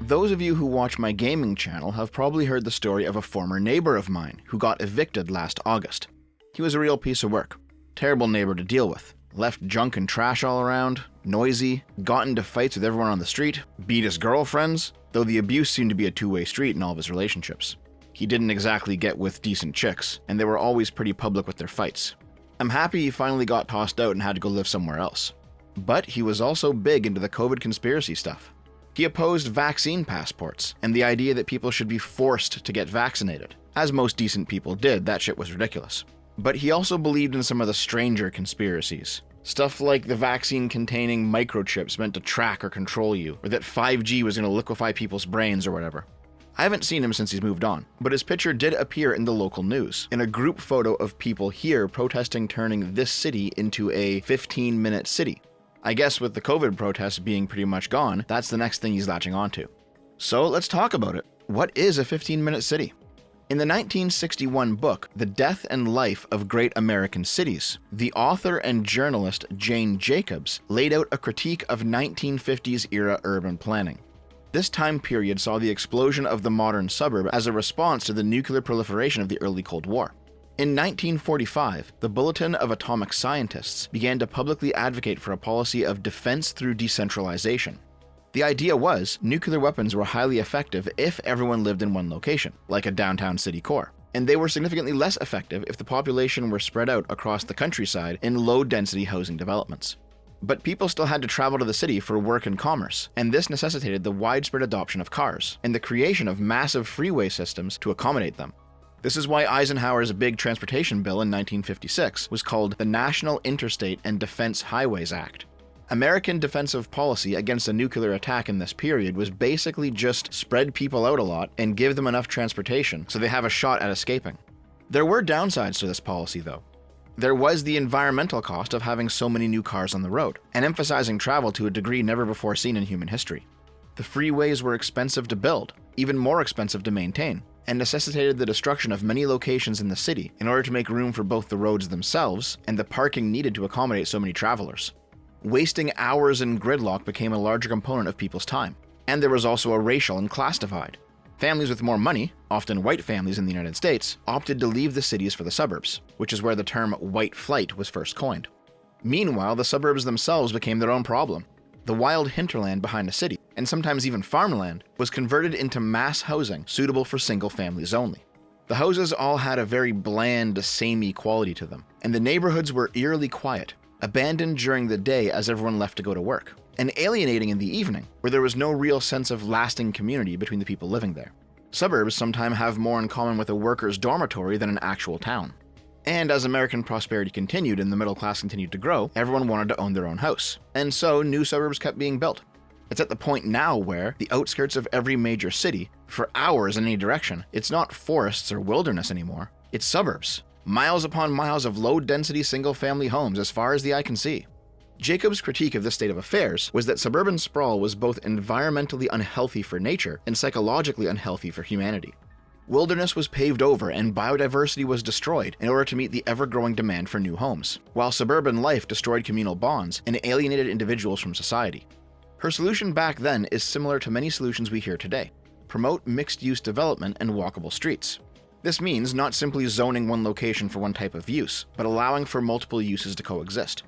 Those of you who watch my gaming channel have probably heard the story of a former neighbor of mine who got evicted last August. He was a real piece of work. Terrible neighbor to deal with. Left junk and trash all around, noisy, got into fights with everyone on the street, beat his girlfriends, though the abuse seemed to be a two-way street in all of his relationships. He didn't exactly get with decent chicks, and they were always pretty public with their fights. I'm happy he finally got tossed out and had to go live somewhere else. But he was also big into the COVID conspiracy stuff. He opposed vaccine passports and the idea that people should be forced to get vaccinated. As most decent people did, that shit was ridiculous. But he also believed in some of the stranger conspiracies. Stuff like the vaccine containing microchips meant to track or control you, or that 5G was going to liquefy people's brains or whatever. I haven't seen him since he's moved on, but his picture did appear in the local news, in a group photo of people here protesting turning this city into a 15-minute city. I guess with the COVID protests being pretty much gone, that's the next thing he's latching onto. So let's talk about it. What is a 15-minute city? In the 1961 book, The Death and Life of Great American Cities, the author and journalist Jane Jacobs laid out a critique of 1950s era urban planning. This time period saw the explosion of the modern suburb as a response to the nuclear proliferation of the early Cold War. In 1945, the Bulletin of Atomic Scientists began to publicly advocate for a policy of defense through decentralization. The idea was nuclear weapons were highly effective if everyone lived in one location, like a downtown city core, and they were significantly less effective if the population were spread out across the countryside in low-density housing developments. But people still had to travel to the city for work and commerce, and this necessitated the widespread adoption of cars and the creation of massive freeway systems to accommodate them. This is why Eisenhower's big transportation bill in 1956 was called the National Interstate and Defense Highways Act. American defensive policy against a nuclear attack in this period was basically just spread people out a lot and give them enough transportation so they have a shot at escaping. There were downsides to this policy though. There was the environmental cost of having so many new cars on the road, and emphasizing travel to a degree never before seen in human history. The freeways were expensive to build, even more expensive to maintain, and necessitated the destruction of many locations in the city in order to make room for both the roads themselves and the parking needed to accommodate so many travelers. Wasting hours in gridlock became a larger component of people's time, and there was also a racial and class divide. Families with more money, often white families in the United States, opted to leave the cities for the suburbs, which is where the term white flight was first coined. Meanwhile, the suburbs themselves became their own problem. The wild hinterland behind a city, and sometimes even farmland, was converted into mass housing suitable for single families only. The houses all had a very bland, samey quality to them, and the neighborhoods were eerily quiet, abandoned during the day as everyone left to go to work, and alienating in the evening, where there was no real sense of lasting community between the people living there. Suburbs sometimes have more in common with a worker's dormitory than an actual town. And as American prosperity continued and the middle class continued to grow, everyone wanted to own their own house. And so new suburbs kept being built. It's at the point now where, the outskirts of every major city, for hours in any direction, it's not forests or wilderness anymore, it's suburbs. Miles upon miles of low-density single-family homes as far as the eye can see. Jacobs' critique of this state of affairs was that suburban sprawl was both environmentally unhealthy for nature and psychologically unhealthy for humanity. Wilderness was paved over and biodiversity was destroyed in order to meet the ever-growing demand for new homes, while suburban life destroyed communal bonds and alienated individuals from society. Her solution back then is similar to many solutions we hear today: promote mixed-use development and walkable streets. This means not simply zoning one location for one type of use, but allowing for multiple uses to coexist.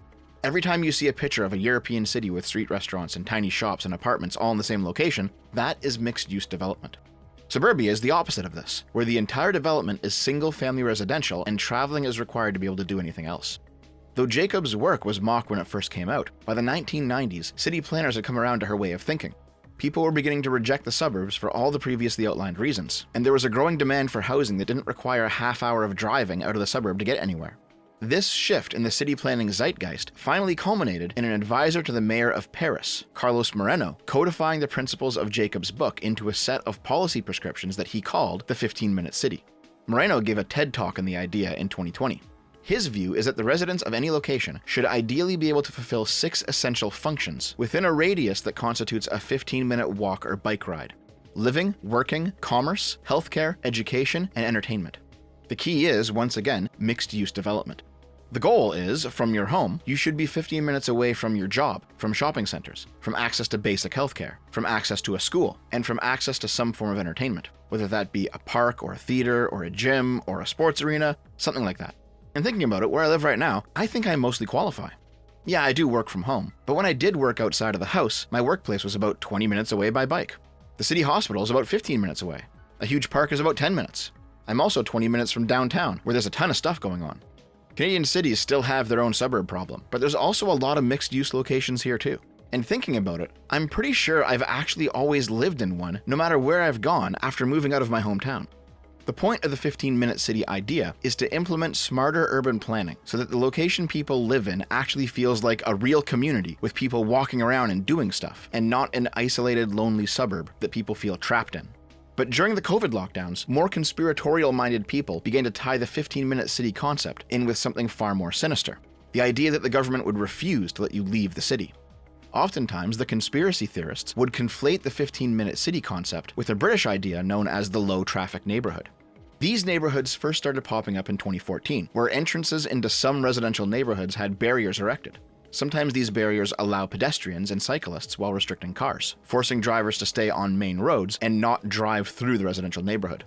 Every time you see a picture of a European city with street restaurants and tiny shops and apartments all in the same location, that is mixed-use development. Suburbia is the opposite of this, where the entire development is single-family residential and traveling is required to be able to do anything else. Though Jacobs' work was mocked when it first came out, by the 1990s, city planners had come around to her way of thinking. People were beginning to reject the suburbs for all the previously outlined reasons, and there was a growing demand for housing that didn't require a half hour of driving out of the suburb to get anywhere. This shift in the city planning zeitgeist finally culminated in an advisor to the mayor of Paris, Carlos Moreno, codifying the principles of Jacobs' book into a set of policy prescriptions that he called the 15-minute city. Moreno gave a TED Talk on the idea in 2020. His view is that the residents of any location should ideally be able to fulfill 6 essential functions within a radius that constitutes a 15-minute walk or bike ride: living, working, commerce, healthcare, education, and entertainment. The key is, once again, mixed-use development. The goal is, from your home, you should be 15 minutes away from your job, from shopping centers, from access to basic healthcare, from access to a school, and from access to some form of entertainment, whether that be a park or a theater or a gym or a sports arena, something like that. And thinking about it, where I live right now, I think I mostly qualify. Yeah, I do work from home, but when I did work outside of the house, my workplace was about 20 minutes away by bike. The city hospital is about 15 minutes away. A huge park is about 10 minutes. I'm also 20 minutes from downtown, where there's a ton of stuff going on. Canadian cities still have their own suburb problem, but there's also a lot of mixed-use locations here too. And thinking about it, I'm pretty sure I've actually always lived in one, no matter where I've gone after moving out of my hometown. The point of the 15-minute city idea is to implement smarter urban planning so that the location people live in actually feels like a real community with people walking around and doing stuff, and not an isolated, lonely suburb that people feel trapped in. But during the COVID lockdowns, more conspiratorial-minded people began to tie the 15-minute city concept in with something far more sinister: the idea that the government would refuse to let you leave the city. Oftentimes, the conspiracy theorists would conflate the 15-minute city concept with a British idea known as the low-traffic neighborhood. These neighborhoods first started popping up in 2014, where entrances into some residential neighborhoods had barriers erected. Sometimes these barriers allow pedestrians and cyclists while restricting cars, forcing drivers to stay on main roads and not drive through the residential neighborhood.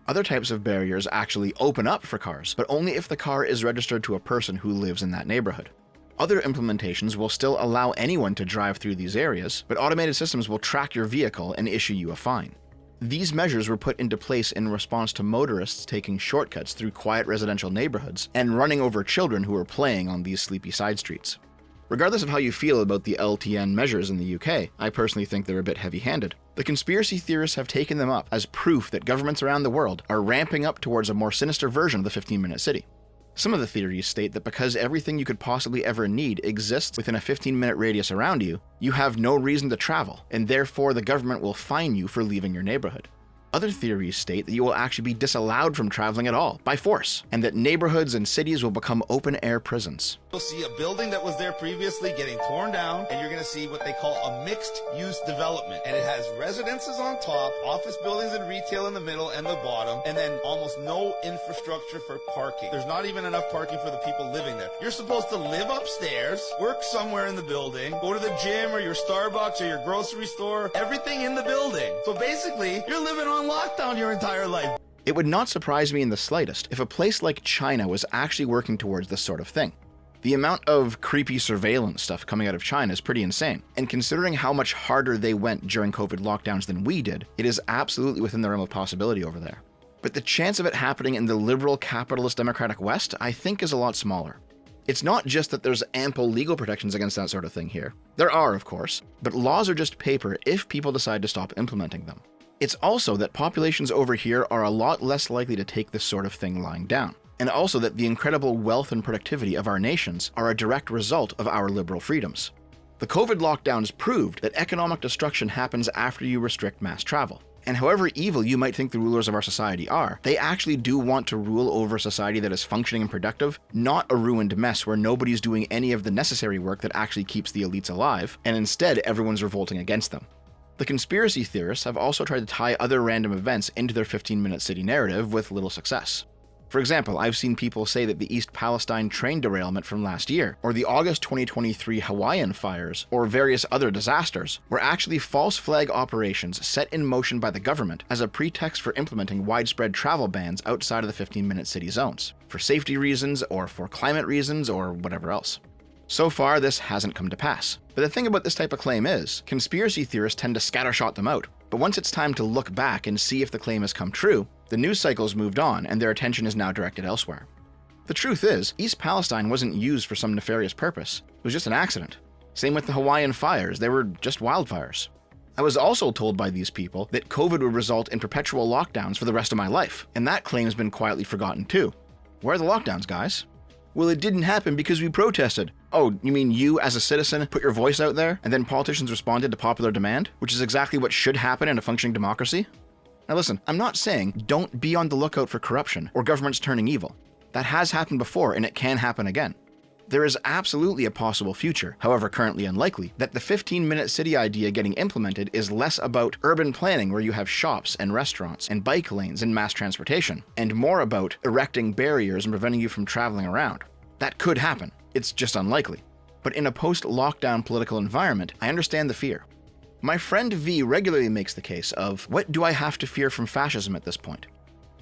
Other types of barriers actually open up for cars, but only if the car is registered to a person who lives in that neighborhood. Other implementations will still allow anyone to drive through these areas, but automated systems will track your vehicle and issue you a fine. These measures were put into place in response to motorists taking shortcuts through quiet residential neighborhoods and running over children who were playing on these sleepy side streets. Regardless of how you feel about the LTN measures in the UK, I personally think they're a bit heavy-handed. The conspiracy theorists have taken them up as proof that governments around the world are ramping up towards a more sinister version of the 15-minute city. Some of the theories state that because everything you could possibly ever need exists within a 15-minute radius around you, you have no reason to travel, and therefore the government will fine you for leaving your neighborhood. Other theories state that you will actually be disallowed from traveling at all, by force, and that neighborhoods and cities will become open-air prisons. You'll see a building that was there previously getting torn down, and you're going to see what they call a mixed-use development. And it has residences on top, office buildings and retail in the middle and the bottom, and then almost no infrastructure for parking. There's not even enough parking for the people living there. You're supposed to live upstairs, work somewhere in the building, go to the gym or your Starbucks or your grocery store, everything in the building. So basically, you're living on lockdown your entire life. It would not surprise me in the slightest if a place like China was actually working towards this sort of thing. The amount of creepy surveillance stuff coming out of China is pretty insane, and considering how much harder they went during COVID lockdowns than we did, it is absolutely within the realm of possibility over there. But the chance of it happening in the liberal, capitalist, democratic West, I think, is a lot smaller. It's not just that there's ample legal protections against that sort of thing here. There are, of course, but laws are just paper if people decide to stop implementing them. It's also that populations over here are a lot less likely to take this sort of thing lying down, and also that the incredible wealth and productivity of our nations are a direct result of our liberal freedoms. The COVID lockdowns proved that economic destruction happens after you restrict mass travel. And however evil you might think the rulers of our society are, they actually do want to rule over a society that is functioning and productive, not a ruined mess where nobody's doing any of the necessary work that actually keeps the elites alive, and instead everyone's revolting against them. The conspiracy theorists have also tried to tie other random events into their 15-minute city narrative with little success. For example, I've seen people say that the East Palestine train derailment from last year, or the August 2023 Hawaiian fires, or various other disasters, were actually false flag operations set in motion by the government as a pretext for implementing widespread travel bans outside of the 15-minute city zones, for safety reasons, or for climate reasons, or whatever else. So far, this hasn't come to pass. But the thing about this type of claim is, conspiracy theorists tend to scattershot them out. But once it's time to look back and see if the claim has come true, the news cycle's moved on and their attention is now directed elsewhere. The truth is, East Palestine wasn't used for some nefarious purpose. It was just an accident. Same with the Hawaiian fires, they were just wildfires. I was also told by these people that COVID would result in perpetual lockdowns for the rest of my life, and that claim's been quietly forgotten too. Where are the lockdowns, guys? Well, it didn't happen because we protested. Oh, you mean you, as a citizen, put your voice out there, and then politicians responded to popular demand, which is exactly what should happen in a functioning democracy? Now listen, I'm not saying don't be on the lookout for corruption or governments turning evil. That has happened before, and it can happen again. There is absolutely a possible future, however currently unlikely, that the 15-minute city idea getting implemented is less about urban planning where you have shops and restaurants and bike lanes and mass transportation, and more about erecting barriers and preventing you from traveling around. That could happen. It's just unlikely. But in a post-lockdown political environment, I understand the fear. My friend V regularly makes the case of, what do I have to fear from fascism at this point?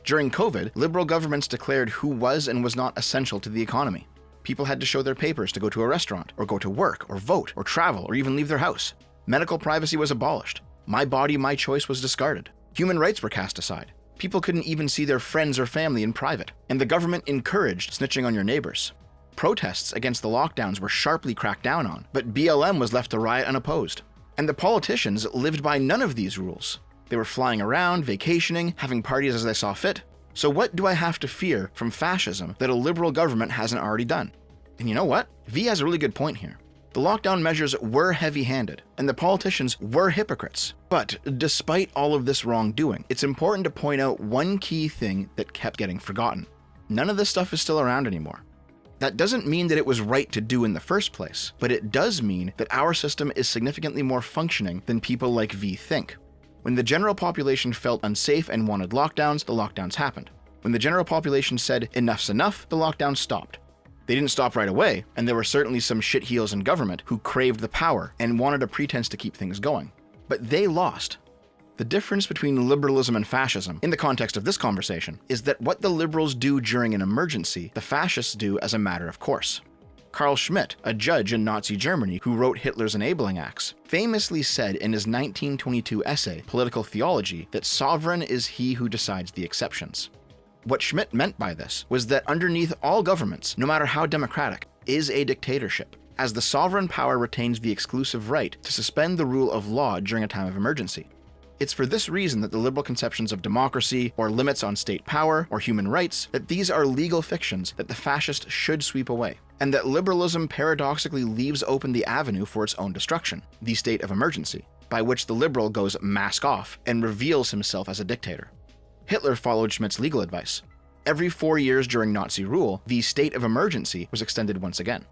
During COVID, liberal governments declared who was and was not essential to the economy. People had to show their papers to go to a restaurant, or go to work, or vote, or travel, or even leave their house. Medical privacy was abolished. My body, my choice was discarded. Human rights were cast aside. People couldn't even see their friends or family in private, and the government encouraged snitching on your neighbors. Protests against the lockdowns were sharply cracked down on, but BLM was left to riot unopposed. And the politicians lived by none of these rules. They were flying around, vacationing, having parties as they saw fit. So what do I have to fear from fascism that a liberal government hasn't already done? And you know what? V has a really good point here. The lockdown measures were heavy-handed, and the politicians were hypocrites. But despite all of this wrongdoing, it's important to point out one key thing that kept getting forgotten. None of this stuff is still around anymore. That doesn't mean that it was right to do in the first place, but it does mean that our system is significantly more functioning than people like V think. When the general population felt unsafe and wanted lockdowns, the lockdowns happened. When the general population said enough's enough, the lockdowns stopped. They didn't stop right away, and there were certainly some shitheels in government who craved the power and wanted a pretense to keep things going. But they lost. The difference between liberalism and fascism, in the context of this conversation, is that what the liberals do during an emergency, the fascists do as a matter of course. Carl Schmitt, a judge in Nazi Germany who wrote Hitler's enabling acts, famously said in his 1922 essay, Political Theology, that sovereign is he who decides the exceptions. What Schmitt meant by this was that underneath all governments, no matter how democratic, is a dictatorship, as the sovereign power retains the exclusive right to suspend the rule of law during a time of emergency. It's for this reason that the liberal conceptions of democracy, or limits on state power, or human rights, that these are legal fictions that the fascist should sweep away, and that liberalism paradoxically leaves open the avenue for its own destruction, the state of emergency, by which the liberal goes mask off and reveals himself as a dictator. Hitler followed Schmitt's legal advice. Every 4 years during Nazi rule, the state of emergency was extended once again.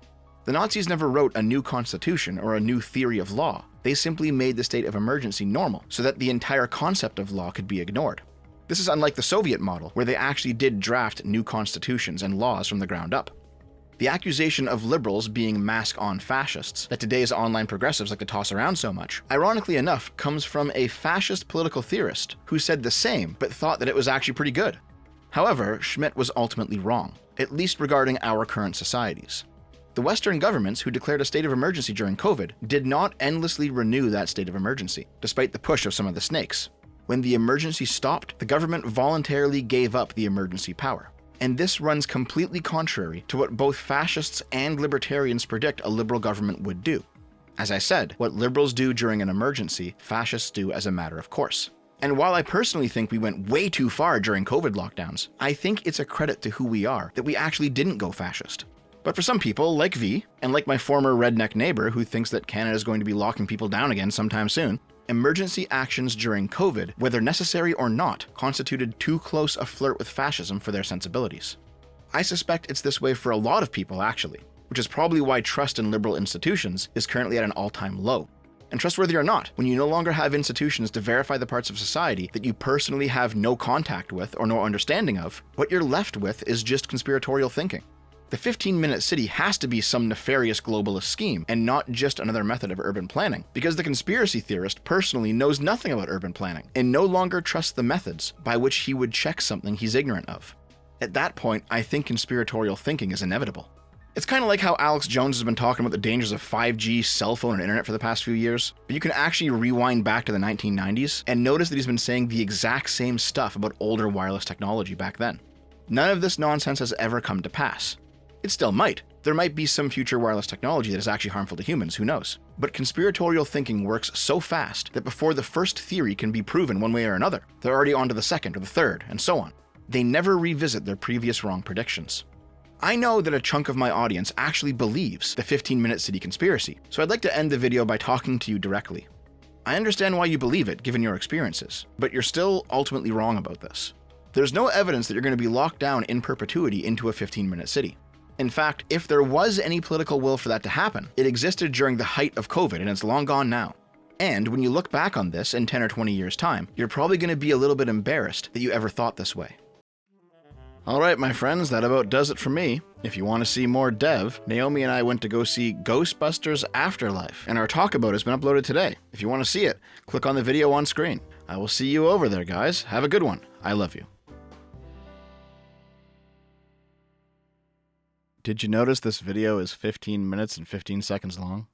The Nazis never wrote a new constitution or a new theory of law. They simply made the state of emergency normal so that the entire concept of law could be ignored. This is unlike the Soviet model, where they actually did draft new constitutions and laws from the ground up. The accusation of liberals being mask-on fascists that today's online progressives like to toss around so much, ironically enough, comes from a fascist political theorist who said the same but thought that it was actually pretty good. However, Schmitt was ultimately wrong, at least regarding our current societies. The Western governments who declared a state of emergency during COVID did not endlessly renew that state of emergency, despite the push of some of the snakes. When the emergency stopped, the government voluntarily gave up the emergency power. And this runs completely contrary to what both fascists and libertarians predict a liberal government would do. As I said, what liberals do during an emergency, fascists do as a matter of course. And while I personally think we went way too far during COVID lockdowns, I think it's a credit to who we are that we actually didn't go fascist. But for some people, like V, and like my former redneck neighbor who thinks that Canada is going to be locking people down again sometime soon, emergency actions during COVID, whether necessary or not, constituted too close a flirt with fascism for their sensibilities. I suspect it's this way for a lot of people actually, which is probably why trust in liberal institutions is currently at an all-time low. And trustworthy or not, when you no longer have institutions to verify the parts of society that you personally have no contact with or no understanding of, what you're left with is just conspiratorial thinking. The 15-minute city has to be some nefarious globalist scheme and not just another method of urban planning, because the conspiracy theorist personally knows nothing about urban planning and no longer trusts the methods by which he would check something he's ignorant of. At that point, I think conspiratorial thinking is inevitable. It's kind of like how Alex Jones has been talking about the dangers of 5G, cell phone, and internet for the past few years, but you can actually rewind back to the 1990s and notice that he's been saying the exact same stuff about older wireless technology back then. None of this nonsense has ever come to pass. It still might. There might be some future wireless technology that is actually harmful to humans, who knows? But conspiratorial thinking works so fast that before the first theory can be proven one way or another, they're already on to the second or the third, and so on. They never revisit their previous wrong predictions. I know that a chunk of my audience actually believes the 15-minute city conspiracy, so I'd like to end the video by talking to you directly. I understand why you believe it, given your experiences, but you're still ultimately wrong about this. There's no evidence that you're going to be locked down in perpetuity into a 15-minute city. In fact, if there was any political will for that to happen, it existed during the height of COVID and it's long gone now. And when you look back on this in 10 or 20 years' time, you're probably going to be a little bit embarrassed that you ever thought this way. Alright, my friends, that about does it for me. If you want to see more Dev, Naomi and I went to go see Ghostbusters Afterlife, and our talk about it has been uploaded today. If you want to see it, click on the video on screen. I will see you over there, guys. Have a good one. I love you. Did you notice this video is 15 minutes and 15 seconds long?